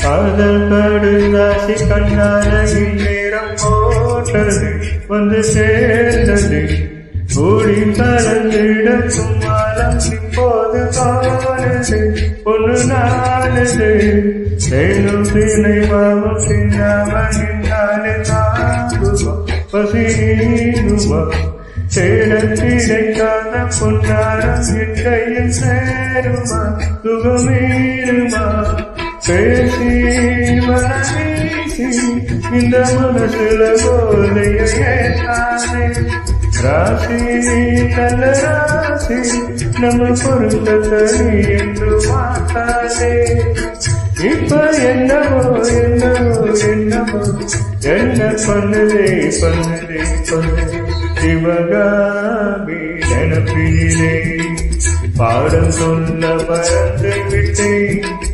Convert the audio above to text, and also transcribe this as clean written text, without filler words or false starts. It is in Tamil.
காதல் கடுதாசி கண்ணால இந்நேரம் போட்டது வந்து சேர்ந்தது கூடி கலந்திட சும்மாலம் இப்போது காணுது பொண்ணு நாடுது தேனும் திணைவாவும் சின்னாம நின்னாலே தாங்குமா பசியுமா தேடல் கிடைக்காத பொன்னாரம் என் கையில் சேருமா சுகமீருமா பேசி மனசீசி இந்த மனசுல போதைய ஏற்றானே ராசி நல்ல ராசி நம்ம பொருத்தத்தை என்று மாட்டாதே இப்ப என்னவோ என்னவோ என்னவோ என்ன பண்ணுதே பண்ணுதே பண்ணுதே சிவகாமி நினப்பிலே பாடம் சொல்ல மறந்து விட்டேன்